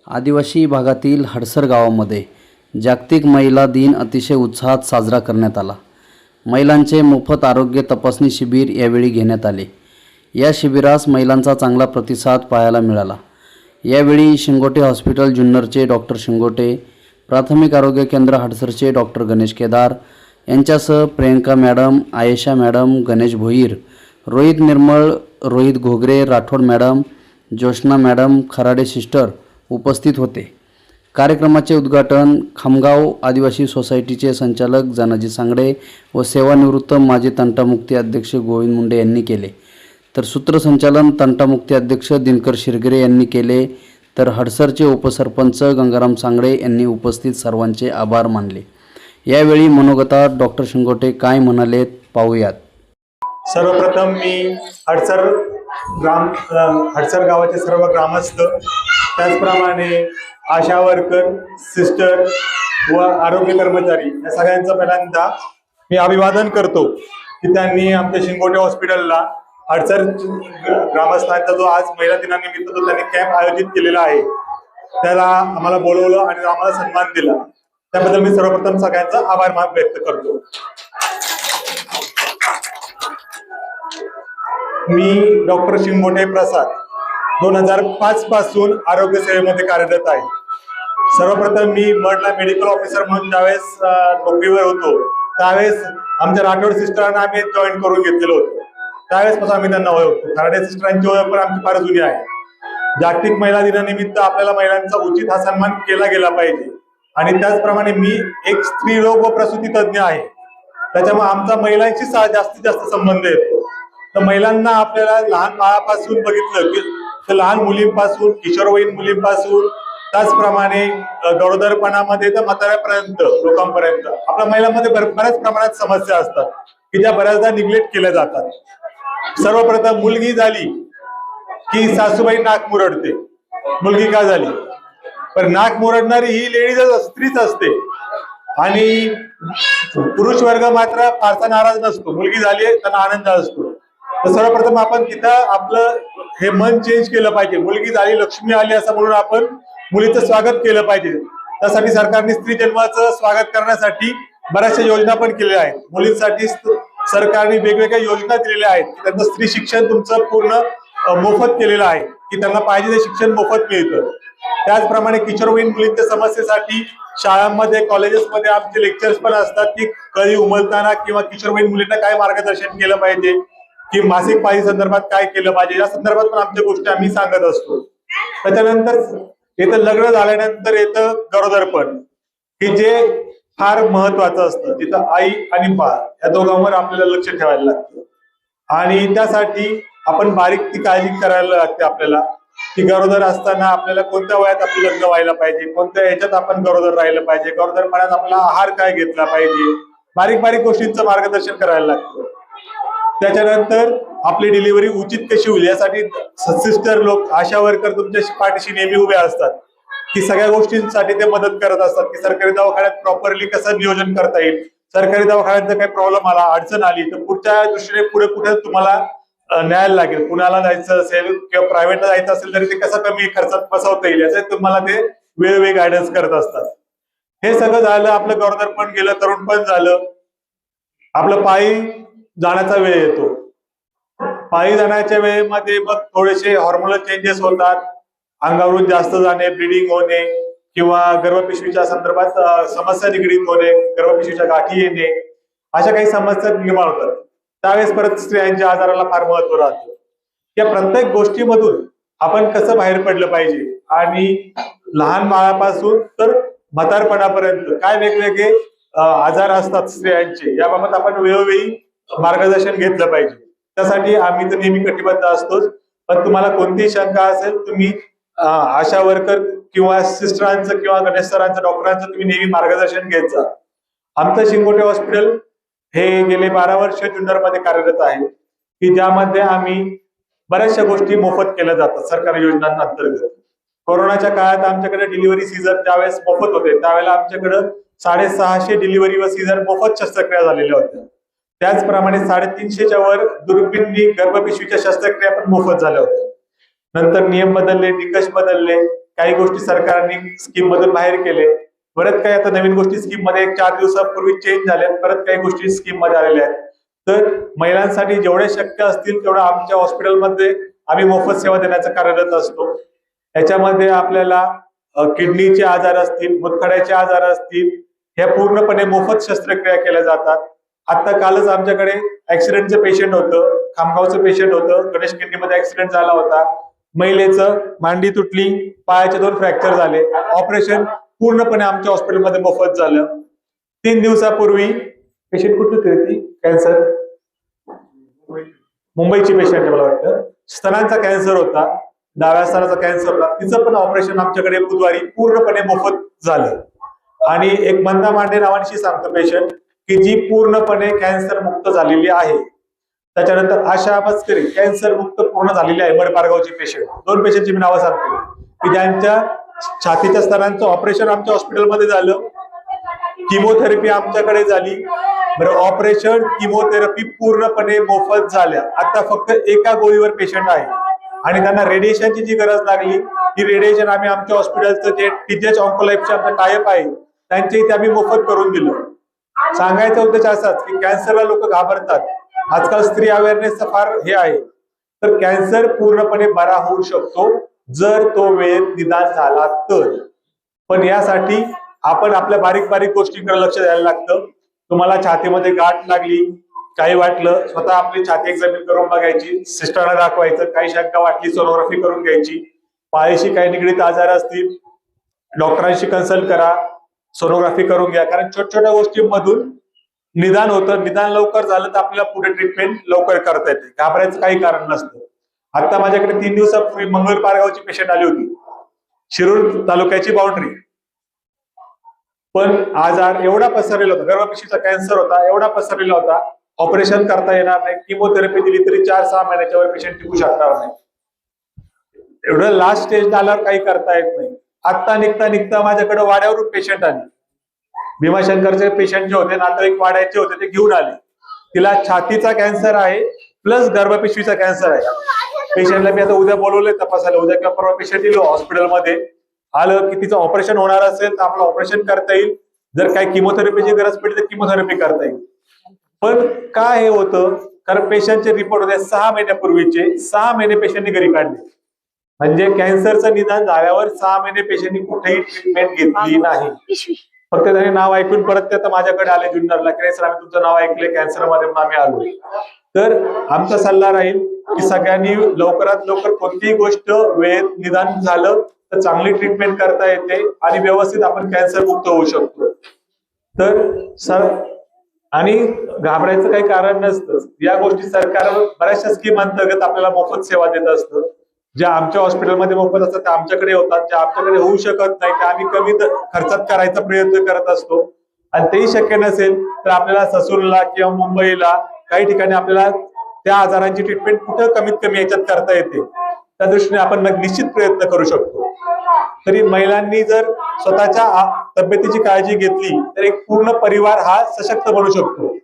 आदिवासी भागातील हडसर गावामध्ये जागतिक महिला दिन अतिशय उत्साहात साजरा करण्यात आला। महिलांचे मोफत आरोग्य तपासणी शिबिर यावेळी घेण्यात आले। या शिबिरास महिलांचा चांगला प्रतिसाद पाहायला मिळाला। यावेळी शिंगोटे हॉस्पिटल जुन्नरचे डॉक्टर शिंगोटे, प्राथमिक आरोग्य केंद्र हडसरचे डॉक्टर गणेश केदार यांच्यासह Priyanka madam, Ayesha madam, Ganesh Bhoir, Rohit Nirmal, Rohit Ghogare, Rathod madam, Joshna madam, Kharade sister उपस्थित होते। कार्यक्रमाचे उद्घाटन खामगाव आदिवासी सोसायटीचे संचालक जनाजी सांगडे व सेवानिवृत्त माजी तंटामुक्ती अध्यक्ष गोविंद मुंडे यांनी केले, तर सूत्रसंचालन तंटामुक्ती अध्यक्ष दिनकर शिरगिरे यांनी केले, तर हडसरचे उपसरपंच गंगाराम सांगडे यांनी उपस्थित सर्वांचे आभार मानले। यावेळी मनोगतात डॉक्टर शिंगोटे काय म्हणाले पाहूयात। सर्वप्रथम मी हडसर गावाचे सर्व ग्रामस्थ, त्याचप्रमाणे आशा वर्कर, सिस्टर व आरोग्य कर्मचारी या सगळ्यांचं पहिल्यांदा मी अभिवादन करतो की त्यांनी आमच्या शिंगोटे हॉस्पिटलला हडसर ग्रामस्थांचा जो आज महिला दिनानिमित्त जो त्यांनी कॅम्प आयोजित केलेला आहे त्याला आम्हाला बोलवलं आणि आम्हाला सन्मान दिला, त्याबद्दल मी सर्वप्रथम सगळ्यांचा आभार व्यक्त करतो। मी डॉक्टर शिंगोटे प्रसाद 2005 पासून आरोग्य सेवेमध्ये कार्यरत आहे। सर्वप्रथम मी मडला मेडिकल ऑफिसर म्हणून ज्यावेळेस नोकरीवर होतो त्यावेळेस आमच्या राठोड सिस्टरांना आम्ही जॉईन करून घेतलेलं होतं, त्यावेळेस आम्ही त्यांना ओळखतो। खराडे सिस्टरांची ओळख पण आमची फार जुनी आहे। जागतिक महिला दिनानिमित्त आपल्याला महिलांचा उचित हा सन्मान केला गेला पाहिजे आणि त्याचप्रमाणे मी एक स्त्रीरोग व प्रसूती तज्ञ आहे, त्याच्यामुळे आमचा महिलांशी जास्तीत जास्त संबंध येतो। तर महिलांना आपल्याला लहान बाळापासून बघितलं की तर लहान मुलींपासून किशोरवयीन मुलींपासून त्याचप्रमाणे गरोदरपणामध्ये तर म्हाताऱ्यापर्यंत लोकांपर्यंत आपल्या महिलांमध्ये बऱ्याच प्रमाणात समस्या असतात की ज्या बऱ्याचदा निग्लेक्ट केल्या जातात। सर्वप्रथम मुलगी झाली की सासूबाई नाक मुरडते, मुलगी का झाली, पण नाक मुरडणारी ही लेडीज स्त्रीच असते आणि पुरुष वर्ग मात्र फारसा नाराज नसतो। मुलगी झाली त्यांना आनंद असतो। तर सर्वप्रथम आपण तिथं आपलं हे मन चेंज केलं पाहिजे। मुलगी झाली, लक्ष्मी आली असं म्हणून आपण मुलीचं स्वागत केलं पाहिजे। त्यासाठी सरकारने स्त्री जन्माचं स्वागत करण्यासाठी बऱ्याचशा योजना पण केलेल्या आहेत। मुलींसाठी सरकारने वेगवेगळ्या योजना दिलेल्या आहेत की त्यांचं स्त्री शिक्षण तुमचं पूर्ण मोफत केलेलं आहे की त्यांना पाहिजे ते शिक्षण मोफत मिळतं। त्याचप्रमाणे किशोरवयीन मुलींच्या समस्येसाठी शाळांमध्ये, कॉलेजेसमध्ये आमचे लेक्चर्स पण असतात की कधी उमलताना किंवा किशोरवयीन मुलींना काय मार्गदर्शन केलं पाहिजे की मासिक पाळी संदर्भात काय केलं पाहिजे, या संदर्भात पण आमच्या गोष्टी आम्ही सांगत असतो। त्याच्यानंतर येतं लग्न झाल्यानंतर येतं गरोदरपण की जे फार महत्वाचं असतं। तिथं आई आणि बाळ या दोघांवर आपल्याला लक्ष ठेवायला लागतं आणि त्यासाठी आपण बारीक ती काळजी करायला लागते आपल्याला की गरोदर असताना आपल्याला कोणत्या वयात आपलं लग्न व्हायला पाहिजे, कोणत्या ह्याच्यात आपण गरोदर राहिलं पाहिजे, गरोदरपणात आपला आहार काय घेतला पाहिजे, बारीक बारीक गोष्टींचं मार्गदर्शन करायला लागतं। त्याच्यानंतर आपली डिलिव्हरी उचित कशी होईल यासाठी सिस्टर लोक, आशा वर्कर तुमच्या पाठीशी नेहमी उभे असतात की सगळ्या गोष्टींसाठी ते मदत करत असतात की सरकारी दवाखान्यात प्रॉपरली कसं नियोजन करता येईल, सरकारी दवाखान्यात काही प्रॉब्लेम आला, अडचण आली तर पुढच्या दृष्टीने पुढे कुठे तुम्हाला न्यायला लागेल, पुण्याला जायचं असेल किंवा प्रायव्हेटला जायचं असेल तरी ते कसं कमी खर्चात बसवता येईल याचे तुम्हाला ते वेळोवेळी गायडन्स करत असतात। हे सगळं झालं, आपलं गरोदरपण गेलं, तरुणपण झालं, आपलं पायी जाण्याचा वेळ येतो। पायी जाण्याच्या वेळेमध्ये मग थोडेसे हॉर्मोनल चेंजेस होतात, अंगावरून जास्त जाणे, ब्लिडिंग होणे किंवा गर्भपिशवीच्या संदर्भात समस्या निगडीत होणे, गर्भपिशवीच्या गाठी येणे, अशा काही समस्या निर्माण होतात। त्यावेळेस परत स्त्रियांच्या आजाराला फार महत्व राहतं। या प्रत्येक गोष्टीमधून आपण कसं बाहेर पडलं पाहिजे आणि लहान बाळापासून तर म्हातारपणापर्यंत काय वेगवेगळे आजार असतात स्त्रियांचे याबाबत आपण वेळोवेळी मार्गदर्शन घेतलं पाहिजे। त्यासाठी आम्ही तर नेहमी कटिबद्ध असतोच, पण तुम्हाला कोणतीही शंका असेल तुम्ही आशा वर्कर किंवा सिस्टरांचं किंवा गणेश सरांचं, डॉक्टरांचं तुम्ही नेहमी मार्गदर्शन घेत जा। आमचं शिंगोटे हॉस्पिटल हे गेले 12 वर्ष जुन्नरमध्ये कार्यरत आहे की ज्यामध्ये आम्ही बऱ्याचशा गोष्टी मोफत केल्या जातात सरकारी योजनांअंतर्गत। कोरोनाच्या काळात आमच्याकडे डिलिव्हरी सीझर ज्यावेळेस मोफत होते त्यावेळेला आमच्याकडे 650 डिलिव्हरी व सीझर मोफत शस्त्रक्रिया झालेल्या होत्या। त्याचप्रमाणे 350च्या वर दुर्बिणी गर्भपिशवीच्या शस्त्रक्रिया पण मोफत झाल्या होत्या। नंतर नियम बदलले, निकष बदलले, काही गोष्टी सरकारने स्कीम मधून बाहेर केले, परत काही आता नवीन गोष्टी स्कीम मध्ये 4 दिवसापूर्वी चेंज झाल्यात, परत काही गोष्टी स्कीम मध्ये आलेल्या आहेत. तर महिलांसाठी जेवढे शक्य असतील तेवढं आमच्या हॉस्पिटलमध्ये आम्ही मोफत सेवा देण्याचं कार्यरत असतो. याच्यामध्ये आपल्याला किडनीचे आजार असतील, मूतखड्याचे आजार असतील, ह्या पूर्णपणे मोफत शस्त्रक्रिया केल्या जातात. आता कालच आमच्याकडे ऍक्सिडेंटचं पेशंट होतं, खामगावचं पेशंट होतं, गणेश किडनीमध्ये ऍक्सिडेंट झाला होता. महिलेचं मांडी तुटली, पायाचे 2 फ्रॅक्चर झाले. ऑपरेशन पूर्णपणे आमच्या हॉस्पिटलमध्ये मोफत झालं. 3 दिवसापूर्वी पेशंट कुठली होती? कॅन्सर, मुंबईची पेशंट मला वाटतं, स्तनांचा कॅन्सर होता, डाव्या स्तनाचा कॅन्सर होता. तिचं पण ऑपरेशन आमच्याकडे बुधवारी पूर्णपणे मोफत झालं. आणि एक मंदा मांडे नावांशी सांगतो पेशंट की जी पूर्णपणे कॅन्सर मुक्त झालेली आहे. त्याच्यानंतर आशा मस्करी कॅन्सर मुक्त पूर्ण झालेली आहे. बडपारगावची पेशंट, 2 पेशंटची मी नावं सांगतो की ज्यांच्या छातीच्या स्तनांचं ऑपरेशन आमच्या हॉस्पिटलमध्ये झालं. किमोथेरपी आमच्याकडे झाली. बरं, ऑपरेशन किमोथेरपी पूर्णपणे मोफत झाल्या. आता फक्त एका गोळीवर पेशंट आहे आणि त्यांना रेडिएशनची जी गरज लागली ती रेडिएशन आम्ही आमच्या हॉस्पिटलचं जे टीजीएच ऑन्कोलाईफचे आमचं टायअप आहे त्यांच्या इथे आम्ही मोफत करून दिलं. सांगायचा उद्देश असाच की कॅन्सरला लोक घाबरतात. आजकाल स्त्री अवेअरनेसचा फार हे आहे. तर कॅन्सर पूर्णपणे बरा होऊ शकतो जर तो वेळेत निदान झाला तर. पण यासाठी आपण आपल्या बारीक बारीक गोष्टींकडे लक्ष द्यायला लागतं. तुम्हाला छातीमध्ये गाठ लागली, काही वाटलं, स्वतः आपली छाती एक्झामिन करून बघायची, सिस्टरला दाखवायचं, काही शंका वाटली सोनोग्राफी करून घ्यायची. पायाशी काही निगडीत आजार असतील डॉक्टरांशी कन्सल्ट करा, सोनोग्राफी करून घ्या. कारण छोट्या छोट्या गोष्टींमधून निदान होतं. निदान लवकर झालं तर आपल्याला पुढे ट्रीटमेंट लवकर करता येते. घाबरायचं काही कारण नसतं. आता माझ्याकडे 3 दिवसापूर्वी मंगळ पारगावची पेशंट आली होती, शिरूर तालुक्याची बाउंड्री. पण आजार एवढा पसरलेला होता, गर्भपिशवीचा कॅन्सर होता, एवढा पसरलेला होता, ऑपरेशन करता येणार नाही. किमोथेरपी दिली तरी 4-6 महिन्याच्या वर पेशंट टिकू शकणार नाही. एवढं लास्ट स्टेज आल्यावर काही करता येत नाही. आता निघता माझ्याकडे वाड्यावरून पेशंट आली. भीमाशंकरचे पेशंट जे होते, नातेवाईक वाड्याचे होते, ते घेऊन आले. तिला छातीचा कॅन्सर आहे प्लस गर्भपिशवीचा कॅन्सर आहे. पेशंटला मी आता उद्या बोलवलंय तपासायला. उद्या किंवा परवा पेशंट येईल हॉस्पिटलमध्ये. आलं की तिचं ऑपरेशन होणार असेल तर आपलं ऑपरेशन करता येईल. जर काही किमोथेरपीची गरज पडली तर किमोथेरपी करता येईल. पण काय हे होतं, कारण पेशंटचे रिपोर्ट होते 6 महिन्यापूर्वीचे, 6 महिने पेशंटने घरी काढले. म्हणजे कॅन्सरचं निदान झाल्यावर 6 महिने पेशंटनी कुठेही ट्रीटमेंट घेतली नाही. फक्त त्याने नाव ऐकून परत ते आता माझ्याकडे आले जुन्नरला की सर आम्ही तुमचं नाव ऐकले कॅन्सरमध्ये आम्ही आलो. तर आमचा सल्ला राहील की सगळ्यांनी लवकरात लवकर कोणतीही गोष्ट वेळेत निदान झालं तर चांगली ट्रीटमेंट करता येते आणि व्यवस्थित आपण कॅन्सर मुक्त होऊ शकतो. तर सर आणि घाबरायचं काही कारण नसतं. या गोष्टी सरकार बऱ्याचशा स्कीम अंतर्गत आपल्याला मोफत सेवा देत असतं. ज्या आमच्या हॉस्पिटलमध्ये मोफत असतात त्या आमच्याकडे होतात, ज्या आमच्याकडे होऊ शकत नाही त्या आम्ही कमी खर्चात करायचा प्रयत्न करत असतो. आणि तेही शक्य नसेल तर आपल्याला ससूरला किंवा मुंबईला काही ठिकाणी आपल्याला त्या आजारांची ट्रीटमेंट कुठं कमीत कमी याच्यात करता येते, त्या दृष्टीने आपण निश्चित प्रयत्न करू शकतो. तरी महिलांनी जर स्वतःच्या तब्येतीची काळजी घेतली तर एक पूर्ण परिवार हा सशक्त बनू शकतो.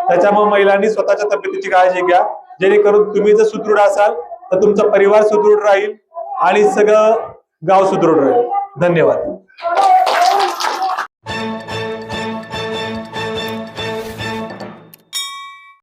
त्याच्यामुळे महिलांनी स्वतःच्या तब्येतीची काळजी घ्या, जेणेकरून तुम्ही जर सुदृढ असाल तर तुमचा परिवार सुदृढ राहील आणि सगळं गाव सुदृढ राहील. धन्यवाद.